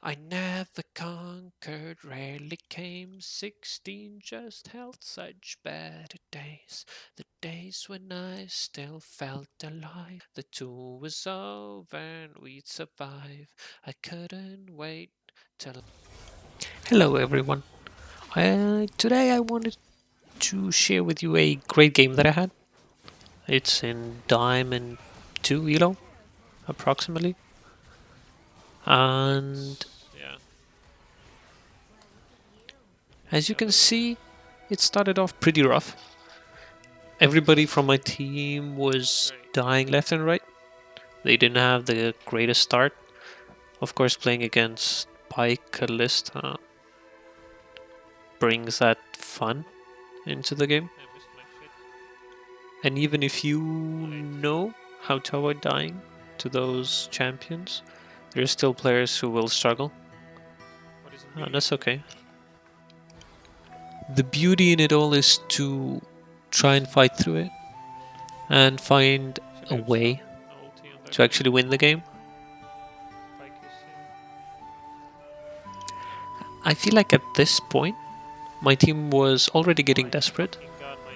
I never conquered, rarely came 16, just held such better days. The days when I still felt alive. The tour was over and we'd survive. I couldn't wait till. Hello everyone. Today I wanted to share with you a great game that I had. It's in Diamond 2 Elo, approximately. And yeah, as you can see, it started off pretty rough. Everybody from my team was dying left and right. They didn't have the greatest start. Of course, playing against Pike Callista brings that fun into the game. And even if you know how to avoid dying to those champions, there are still players who will struggle. And that's okay. The beauty in it all is to try and fight through it and find a way to actually win the game. I feel like at this point, my team was already getting desperate,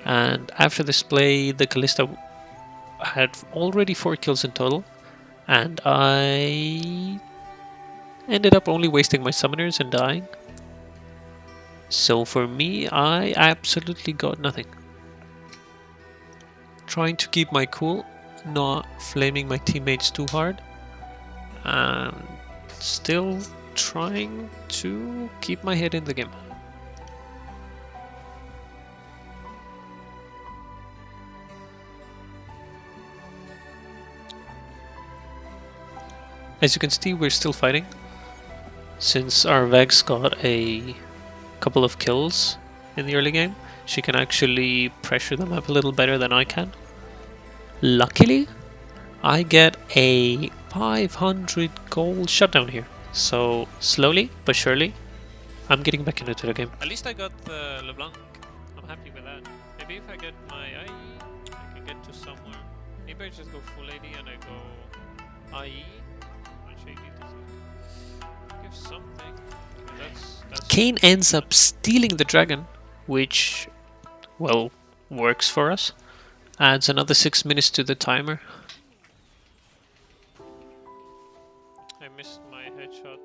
and after this play, the Callista had already 4 kills in total, and I ended up only wasting my summoners and dying. So for me, I absolutely got nothing. Trying to keep my cool, not flaming my teammates too hard, and still trying to keep my head in the game. As you can see, we're still fighting. Since our Vex got a couple of kills in the early game, she can actually pressure them up a little better than I can. Luckily, I get a 500 gold shutdown here. So slowly but surely, I'm getting back into the game. At least I got the LeBlanc. I'm happy with that. Maybe if I get my IE, I can get to somewhere. Maybe I just go full AD and I go IE. Give something. That's Kane ends up stealing the dragon, which, well, works for us. Adds another 6 minutes to the timer. I missed my headshot.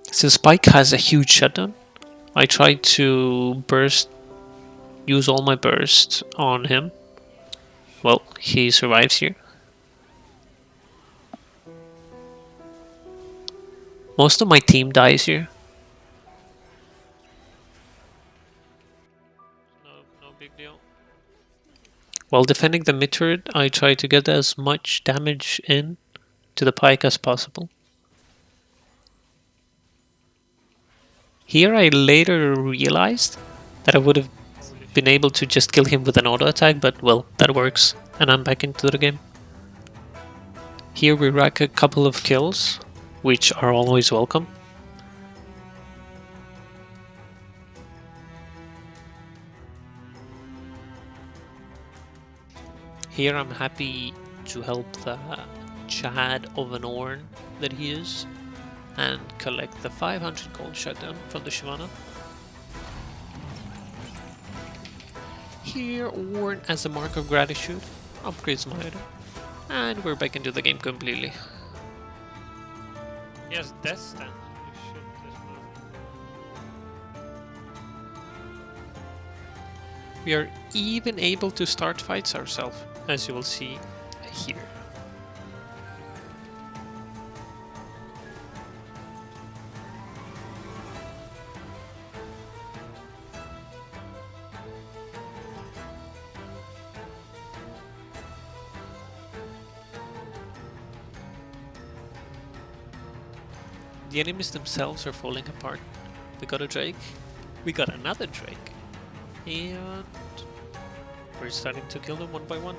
Since Spike has a huge shutdown, I tried to use all my burst on him. Well, he survives here. Most of my team dies here. No big deal. While defending the mid turret, I try to get as much damage in to the Pike as possible. Here I later realized that I would have been able to just kill him with an auto attack, but well, that works, and I'm back into the game. Here we rack a couple of kills, which are always welcome. Here I'm happy to help the Chad of an Orn that he is, and collect the 500 gold shutdown from the Shyvana. Here, Orn as a mark of gratitude upgrades my item, and we're back into the game completely. Yes, Death Stand. We are even able to start fights ourselves, as you will see here. The enemies themselves are falling apart. We got a Drake, we got another Drake, and we're starting to kill them one by one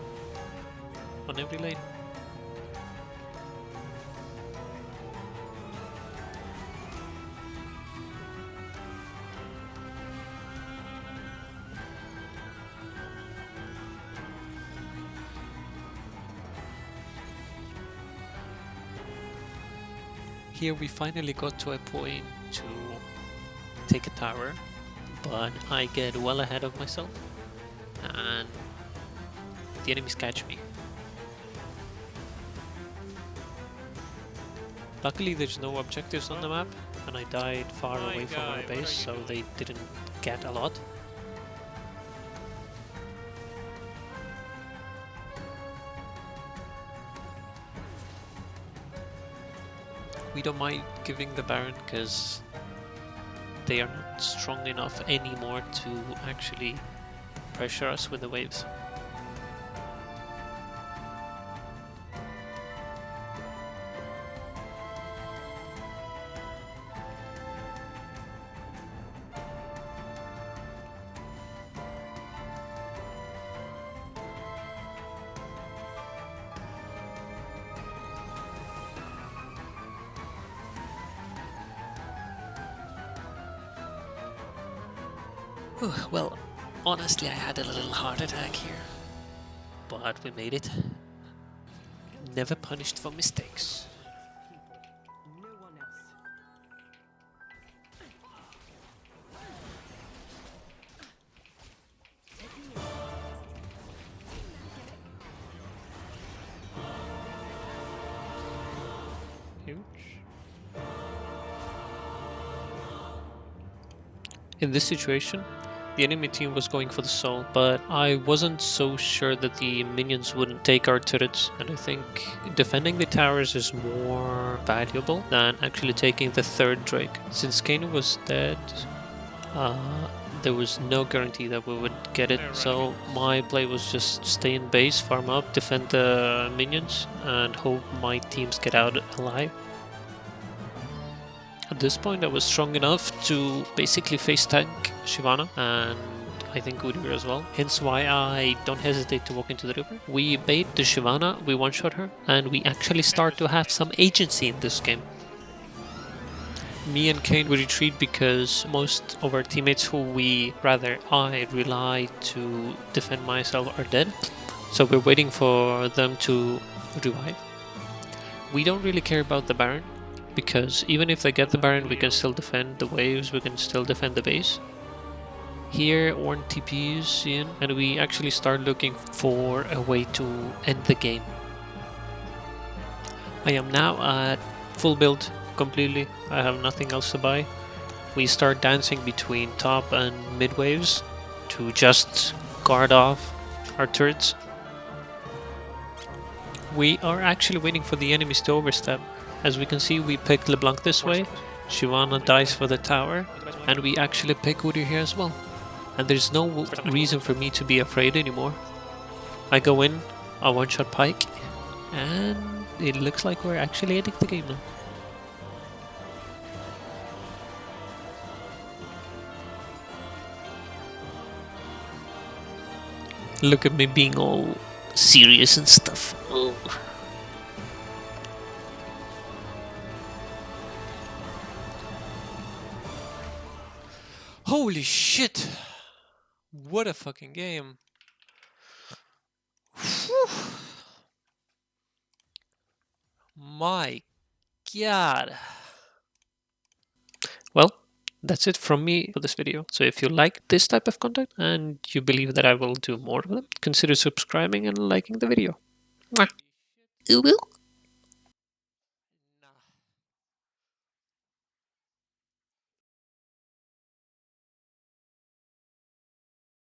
on every lane. Here we finally got to a point to take a tower, but I get well ahead of myself and the enemies catch me. Luckily there's no objectives on the map and I died far away from our base, so they didn't get a lot. We don't mind giving the Baron because they are not strong enough anymore to actually pressure us with the waves. Well, honestly I had a little heart attack here, but we made it. Never punished for mistakes. No one else. Huge. In this situation, the enemy team was going for the soul, but I wasn't so sure that the minions wouldn't take our turrets, and I think defending the towers is more valuable than actually taking the third Drake. Since Kane was dead, there was no guarantee that we would get it, so my play was just stay in base, farm up, defend the minions, and hope my teams get out alive. At this point I was strong enough to basically face tank Shyvana and I think Udyr as well, hence why I don't hesitate to walk into the river. We bait the Shyvana, we one-shot her, and we actually start to have some agency in this game. Me and Kane we retreat because most of our teammates who I rely to defend myself are dead, so we're waiting for them to revive. We don't really care about the Baron, because even if they get the Baron we can still defend the waves, we can still defend the base. Here Ornn TPs in and we actually start looking for a way to end the game. I am now at full build completely, I have nothing else to buy. We start dancing between top and mid waves to just guard off our turrets. We are actually waiting for the enemies to overstep. As we can see, we picked LeBlanc this way, Shyvana dies for the tower, and we actually pick Udyr here as well. And there's no reason for me to be afraid anymore. I go in, I one-shot Pike, and it looks like we're actually ending the game now. Look at me being all serious and stuff. Oh. Holy shit! What a fucking game. Whew. My god. Well, that's it from me for this video. So if you like this type of content and you believe that I will do more of them, consider subscribing and liking the video. Mwah.